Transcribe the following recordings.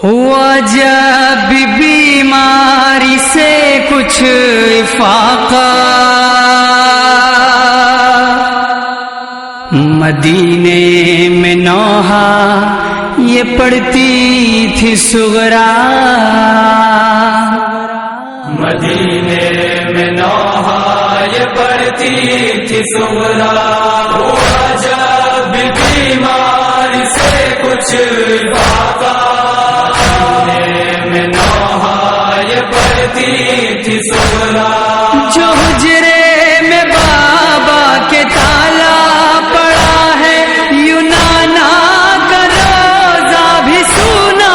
ہوا جب بیماری سے کچھ افاقہ، مدینے میں نوحہ یہ پڑھتی تھی صغرا، مدینے میں نوحہ یہ پڑھتی تھی صغرا، ہوا جب بیماری سے کچھ افاقہ، مدینے میں نوحہ یہ پڑھتی تھی صغرا، جو حجرے میں بابا کے تالا پڑا ہے، یونانا کا روزہ بھی سونا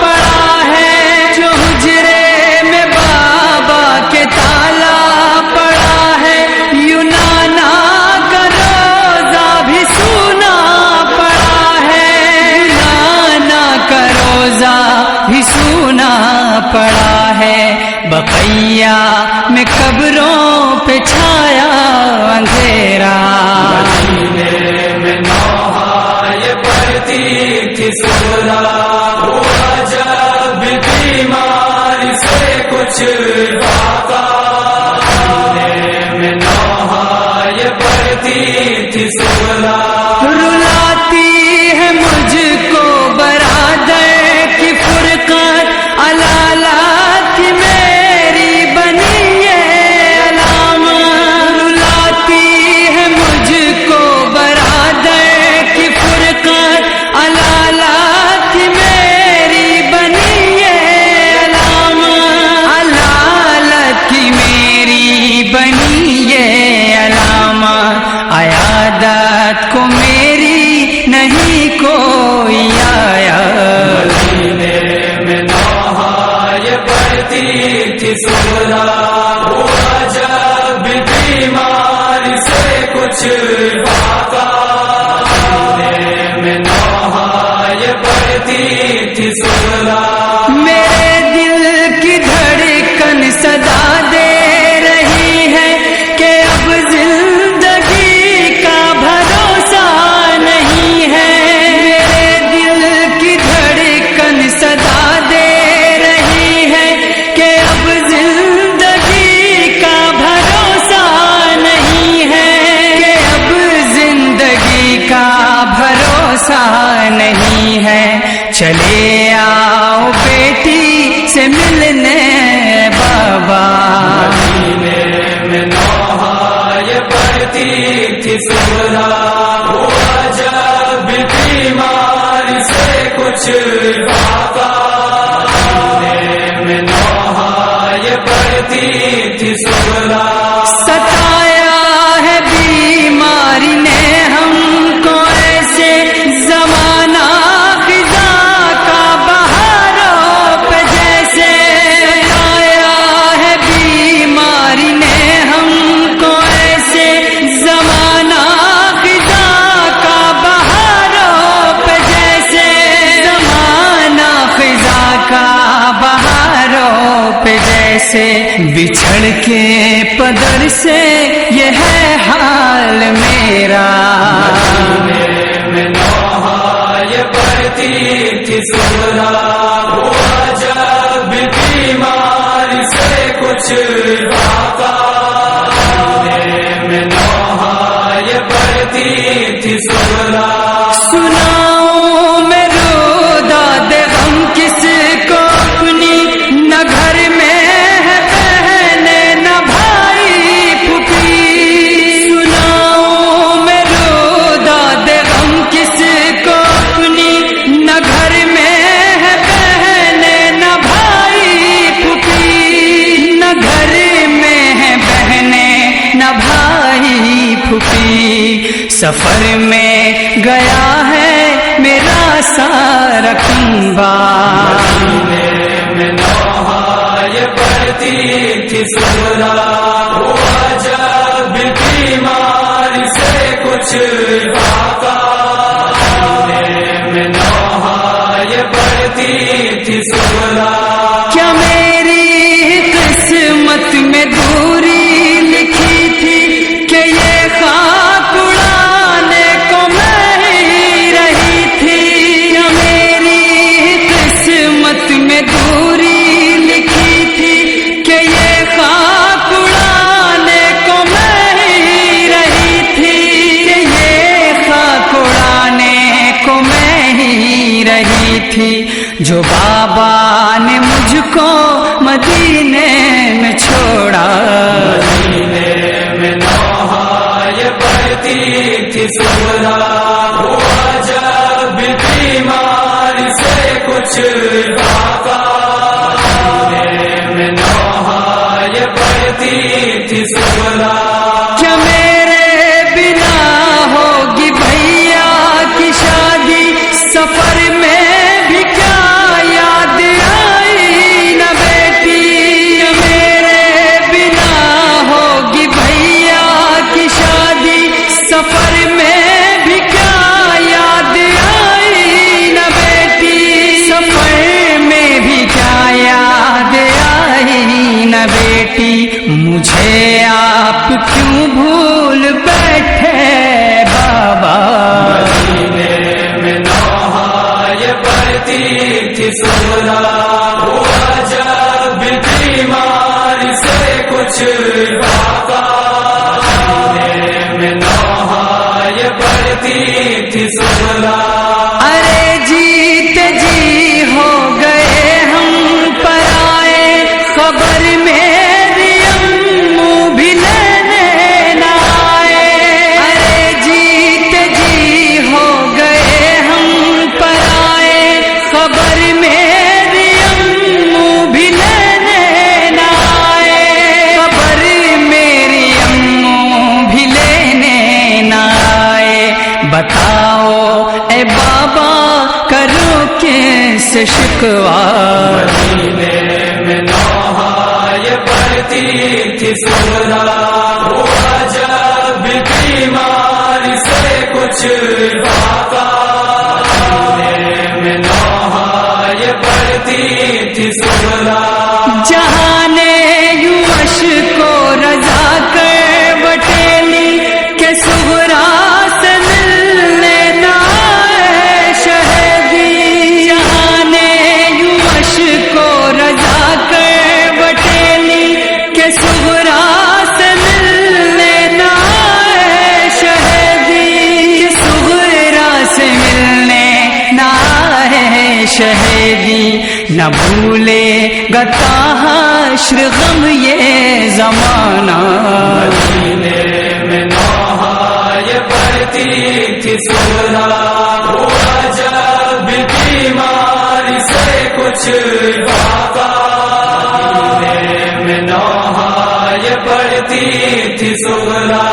پڑا ہے، جو حجرے میں بابا کے تالا پڑا ہے، یونانا کا روزہ بھی سونا پڑا ہے، یونانا کا روزہ بھی سونا پڑا ہے، بقیہ میں قبروں پہ چھایا اندھیرا، مدینے میں نوحہ یہ پڑھتی تھی صغرا، ہوا جب بیماری سے کچھ افاقہ، مدینے میں نوحہ یہ پڑھتی تھی صغرا، رلاتی ہے مجھ کو برادر کی فرقت، علالات میری بنی ہے علامت، رلاتی ہے مجھ کو برادر کی فرقت، علالات میری بنی ہے علامت، علالت کی میری بنی ہے علامت، عیادت کو میری نہیں کوئی آیا، مدینے میں نوحہ یہ پڑھتی تھی صغرا، ہوا جب بیماری سے کچھ افاقہ، مدینے میں نوحہ یہ پڑھتی تھی صغرا، میرے دل کی دھڑکن صدا دے رہی ہے کہ اب زندگی کا بھروسہ نہیں ہے، میرے دل کی دھڑکن صدا دے رہی ہے کہ اب زندگی کا بھروسہ نہیں ہے، کہ اب زندگی کا بھروسہ نہیں ہے، چلے آؤ بیٹی سے ملنے بابا، مدینے میں نوحہ یہ پڑھتی تھی صغرا، ہوا جب بیماری سے کچھ افاقہ، مدینے میں نوحہ یہ پڑھتی تھی صغرا، ستایا ہے بیماری نے ہم کو ایسے، زمانہ خزاں کا بہاروں پہ جیسے، ستایا ہے بیماری نے ہم کو ایسے، زمانہ خزاں کا بہاروں پہ جیسے، زمانہ خزاں کا بہاروں پہ جیسے، بچھڑ کے پدر سے یہ ہے حال میرا، مدینے میں نوحہ یہ پڑھتی تھی صغرا، ہوا جب بیماری سے کچھ افاقہ، مدینے میں نوحہ یہ پڑھتی تھی صغرا، سناؤں میں روداد غم کس کو اپنی، نہ گھر میں ہے بہن نہ بھائی پھوپھی، سناؤں میں روداد غم کس کو اپنی، نہ گھر میں ہے بہن نہ بھائی پھوپھی، نہ گھر میں ہے بہن نہ بھائی پھوپھی، سفر میں گیا ہے میرا سارا کنبہ، مدینے میں نوحہ یہ پڑھتی تھی صغرا، ہوا جب بیماری سے کچھ افاقہ، مدینے میں نوحہ یہ پڑھتی تھی صغرا، کیا میری قسمت میں دوری لکھی تھی کہ یہ خاک اڑانے کو میں ہی رہی تھی، کیا میری قسمت جو بابا نے مجھ کو مدینے میں چھوڑا. مدینے میں نوحہ یہ پڑھتی تھی سغرا، ہوا جب بیماری سے کچھ افاقہ. مدینے میں نوحہ یہ پڑھتی تھی سغرا. کیا میرے بنا ہوگی بھیا کی شادی، سفر میں بھی کیا یاد آئی نہ بیٹی. کیا میرے بنا ہوگی بھیا کی شادی، سفر میں بھی کیا یاد آئی نہ بیٹی. سفر میں بھی کیا یاد آئی نہ بیٹی. مجھے آپ کیوں بھول بیٹھے بابا. مدینے میں نوحہ یہ پڑھتی تھی سغرا، ہوا جب بیماری سے کچھ افاقہ. مدینے میں نوحہ یہ پڑھتی تھی سغرا. ارے جیتے جی ہو گئے ہم پرائے، خبر میری امو بھی لینے نہ آئے. ارے جیتے جی ہو گئے ہم پرائے، خبر میری امو بھی لینے نہ آئے. خبر میری امو بھی لینے نہ آئے. بتاؤ اے بابا کرو کس شکوا. مدینے میں نوحہ یہ پڑھتی تھی سغرا، ہوا جب بیماری سے کچھ افاقہ. مدینے میں نوحہ یہ پڑھتی تھی سغرا. جہاں نے یوں اشک و رضا کر بٹیلی کہ سغرا سے ملنے نہ آئے شہدی. جہاں نے یوں اشک و رضا کر بٹیلی کہ سغرا سے ملنے نہ آئے شہدی. کہ سغرا سے ملنے نہ آئے شہدی. نہ بھولے گا تا حشر غم یہ زمانہ. مدینے میں نوحہ یہ پڑھتی تھی سغرا، ہوا جب بیماری سے کچھ افاقہ. مدینے میں نوحہ یہ پڑھتی تھی سغرا.